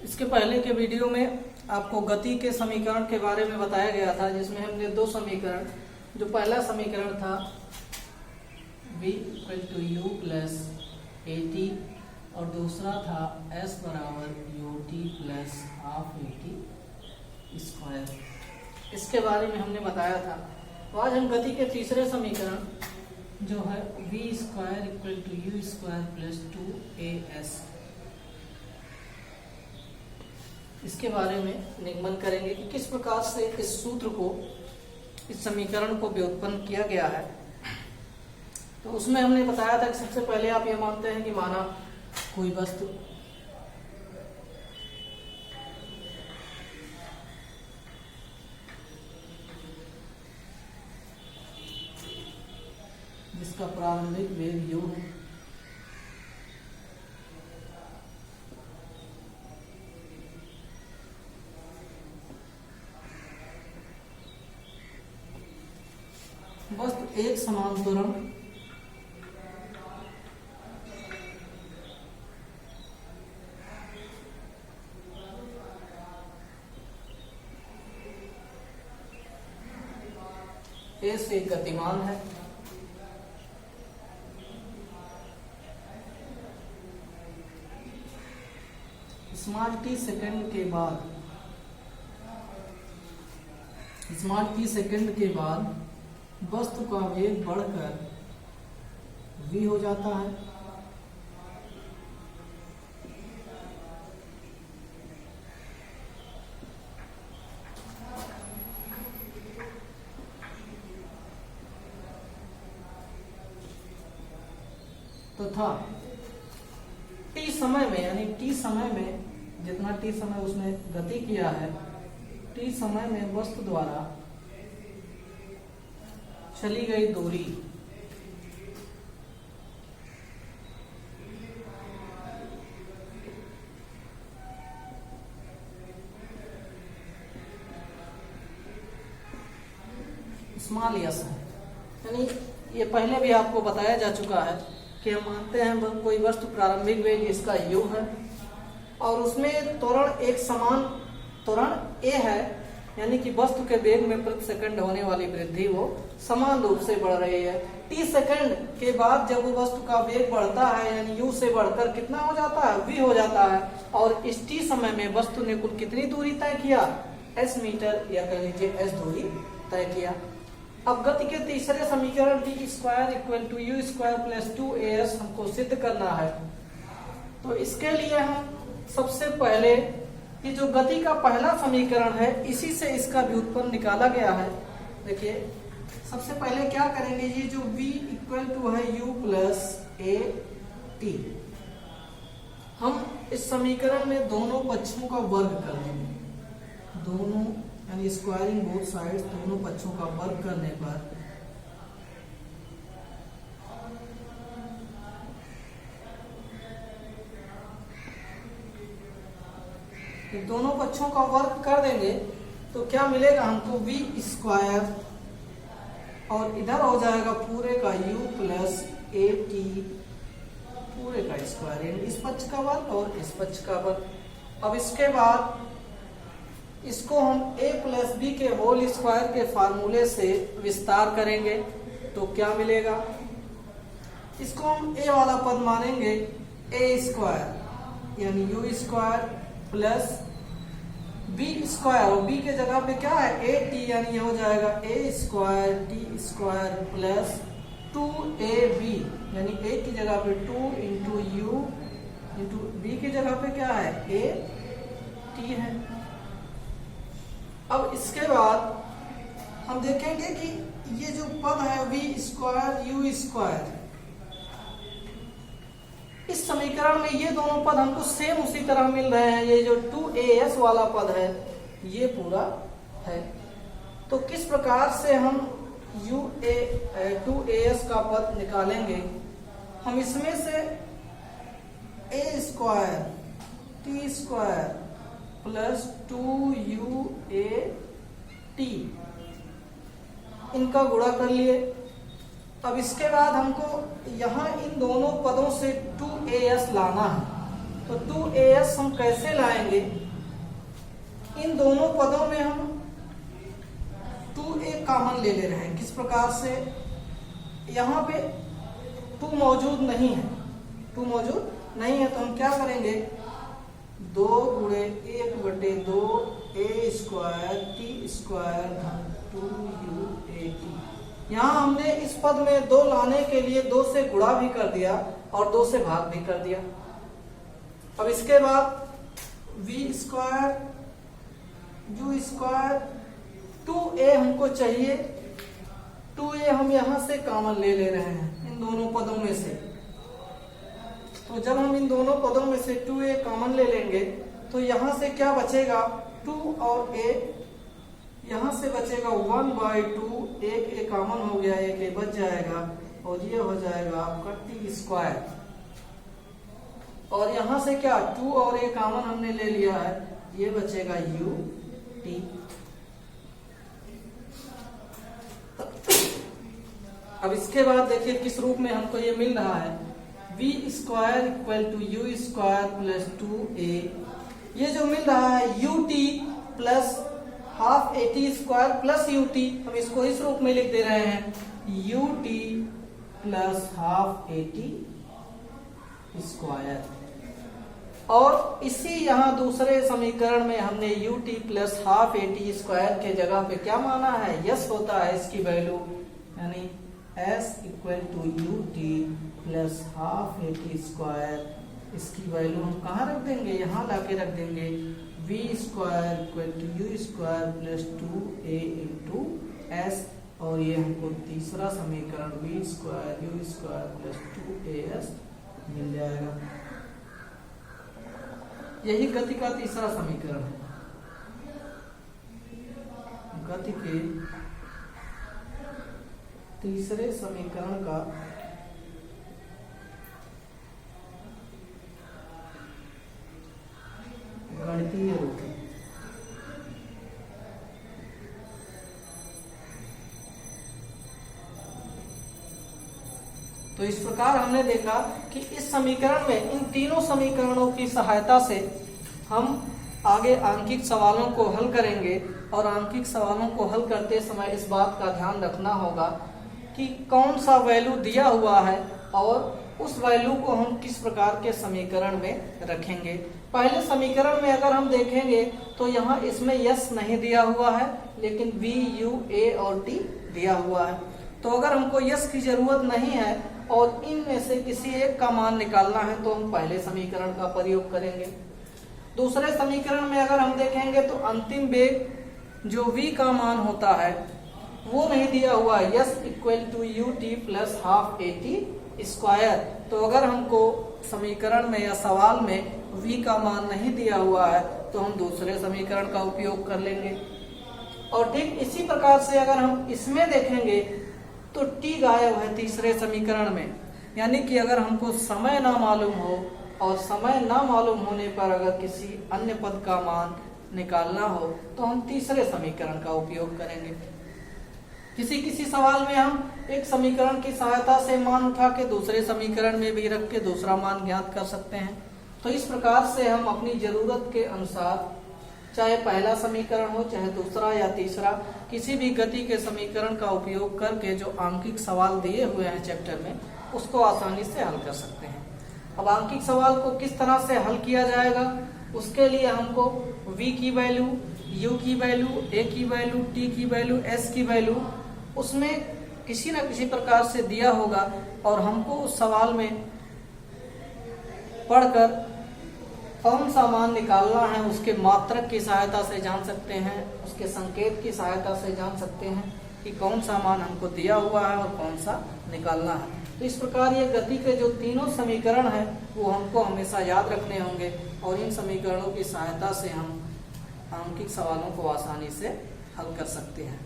इसके पहले के वीडियो में आपको गति के समीकरण के बारे में बताया गया था, जिसमें हमने दो समीकरण, जो पहला समीकरण था v = u + at और दूसरा था s = ut + ½ at²। इसके बारे में हमने बताया था। तो आज हम गति के तीसरे समीकरण जो है v² = u² + 2as, इसके बारे में निगमन करेंगे कि किस प्रकार से इस सूत्र को, इस समीकरण को व्युत्पन्न किया गया है। तो उसमें हमने बताया था कि सबसे पहले आप ये मानते हैं कि माना कोई वस्तु जिसका प्रारंभिक वेग u है, वस्तु एक समान त्वरण ए से गतिमान है। t सेकंड के बाद वस्तु का वेग बढ़कर v हो जाता है। तथा t समय में, यानी t समय में जितना t समय उसने गति किया है, t समय में वस्तु द्वारा चली गई दूरी स्मॉल s है। यानी ये पहले भी आपको बताया जा चुका है कि हम मानते हैं कोई वस्तु प्रारंभिक वेग इसका u है और उसमें त्वरण एक समान त्वरण a है, यानी कि वस्तु के वेग में प्रति सेकंड होने वाली वृद्धि वो समान रूप से बढ़ रही है। t सेकंड के बाद जब वो वस्तु का वेग बढ़ता है, यानी u से बढ़कर कितना हो जाता है, v हो जाता है। और इस t समय में वस्तु ने कुल कितनी दूरी तय किया, s मीटर या कह लीजिए s दूरी तय किया। अब गति के तीसरे समीकरण v² = u² + 2as हमको सिद्ध करना है। तो इसके लिए हम सबसे पहले ये जो गति का पहला समीकरण है, इसी से इसका व्युत्पन्न निकाला गया है। देखिए सबसे पहले क्या करेंगे, ये जो v = है u + at, हम इस समीकरण में दोनों पक्षों का वर्ग कर लेंगे। दोनों यानी स्क्वायरिंग बोथ साइड्स, दोनों पक्षों का वर्ग करने पर दोनों पक्षों का वर्ग कर देंगे तो क्या मिलेगा हमको, v² और इधर हो जाएगा पूरे का u + at पूरे का स्क्वायर, इस पक्ष का वर्ग और इस पक्ष का वर्ग। अब इसके बाद इसको हम a + b के होल स्क्वायर के फार्मूले से विस्तार करेंगे तो क्या मिलेगा, इसको हम a वाला पद मानेंगे a² यानी u² प्लस b² और b के जगह पे क्या है at, यानी ये हो जाएगा a² t² प्लस 2ab, यानी a की जगह पे 2 × u × b की जगह पे क्या है a t है। अब इसके बाद हम देखेंगे कि ये जो पद है v² u², इस समीकरण में ये दोनों पद हमको सेम उसी तरह मिल रहे हैं। ये जो 2as वाला पद है ये पूरा है। तो किस प्रकार से हम 2as का पद निकालेंगे, हम इसमें से a² t² प्लस 2uat इनका गुणा कर लिए। अब इसके बाद हमको यहाँ इन दोनों पदों से 2as लाना है। तो 2as हम कैसे लाएंगे, इन दोनों पदों में हम 2a कॉमन ले रहे हैं। किस प्रकार से, यहाँ पे 2 मौजूद नहीं है, 2 मौजूद नहीं है, तो हम क्या करेंगे, 2 गुणे 1/2 a स्क्वायर t स्क्वायर धन 2uat। यहाँ हमने इस पद में 2 लाने के लिए 2 से गुणा भी कर दिया और 2 से भाग भी कर दिया। अब इसके बाद v square u square 2a हमको चाहिए, 2a हम यहाँ से कॉमन ले रहे हैं इन दोनों पदों में से। तो जब हम इन दोनों पदों में से 2a कॉमन ले लेंगे तो यहाँ से क्या बचेगा, 2 और a, यहाँ से बचेगा 1/2, एक a कॉमन हो गया, एक a बच जाएगा और ये हो जाएगा आपका t स्क्वायर। और यहाँ से क्या, 2 और a कॉमन हमने ले लिया है, ये बचेगा ut। अब इसके बाद देखिए किस रूप में हमको ये मिल रहा है, v square equal to u square plus 2a। ये जो मिल रहा है ut plus half at square plus ut, हम इसको इस रूप में लिख दे रहे हैं ut plus half at square. और इसी यहाँ दूसरे समीकरण में हमने ut plus half at square के जगह पे क्या माना है, यस होता है इसकी वैल्यू, यानी s equal to ut plus half at square. इसकी वैल्यू हम कहाँ रख देंगे, यहाँ लाके रख देंगे v square equal to u square plus 2a into s। और ये हमको तीसरा समीकरण v square u square plus 2as मिल जाएगा। यही गति का तीसरा समीकरण है। गति के तीसरे समीकरण का गणितीय रूप है। तो इस प्रकार हमने देखा कि इस समीकरण में इन तीनों समीकरणों की सहायता से हम आगे आंकिक सवालों को हल करेंगे। और आंकिक सवालों को हल करते समय इस बात का ध्यान रखना होगा कि कौन सा वैल्यू दिया हुआ है और उस वैल्यू को हम किस प्रकार के समीकरण में रखेंगे। पहले समीकरण में अगर हम देखेंगे तो यहाँ इसमें यस नहीं दिया हुआ है, लेकिन v, u, a और t दिया हुआ है। तो अगर हमको यस की जरूरत नहीं है और इनमें से किसी एक का मान निकालना है तो हम पहले समीकरण का प्रयोग करेंगे। दूसरे समीकरण में अगर हम देखेंगे तो अंतिम वेग जो v का मान होता है वो नहीं दिया हुआ है, S equal to ut plus half at square. तो अगर हमको समीकरण में या सवाल में v का मान नहीं दिया हुआ है तो हम दूसरे समीकरण का उपयोग कर लेंगे। और ठीक इसी प्रकार से अगर हम इसमें देखेंगे तो t गायब है तीसरे समीकरण में, यानी कि अगर हमको समय ना मालूम हो और समय ना मालूम होने पर अगर किसी अन्य पद का मान निकालना हो तो हम तीसरे समीकरण का उपयोग करेंगे। किसी किसी सवाल में हम एक समीकरण की सहायता से मान उठा के दूसरे समीकरण में भी रख के दूसरा मान ज्ञात कर सकते हैं। तो इस प्रकार से हम अपनी जरूरत के अनुसार, चाहे पहला समीकरण हो चाहे दूसरा या तीसरा, किसी भी गति के समीकरण का उपयोग करके जो आंकिक सवाल दिए हुए हैं चैप्टर में उसको आसानी से हल कर सकते हैं। अब आंकिक सवाल को किस तरह से हल किया जाएगा, उसके लिए हमको v की वैल्यू, u की वैल्यू, a की वैल्यू, t की वैल्यू, s की वैल्यू उसमें किसी न किसी प्रकार से दिया होगा और हमको उस सवाल में पढ़कर कौन सा मान निकालना है उसके मात्रक की सहायता से जान सकते हैं, उसके संकेत की सहायता से जान सकते हैं कि कौन सा मान हमको दिया हुआ है और कौन सा निकालना है। तो इस प्रकार ये गति के जो तीनों समीकरण हैं वो हमको हमेशा याद रखने होंगे और इन समीकरणों की सहायता से हम आंकिक सवालों को आसानी से हल कर सकते हैं।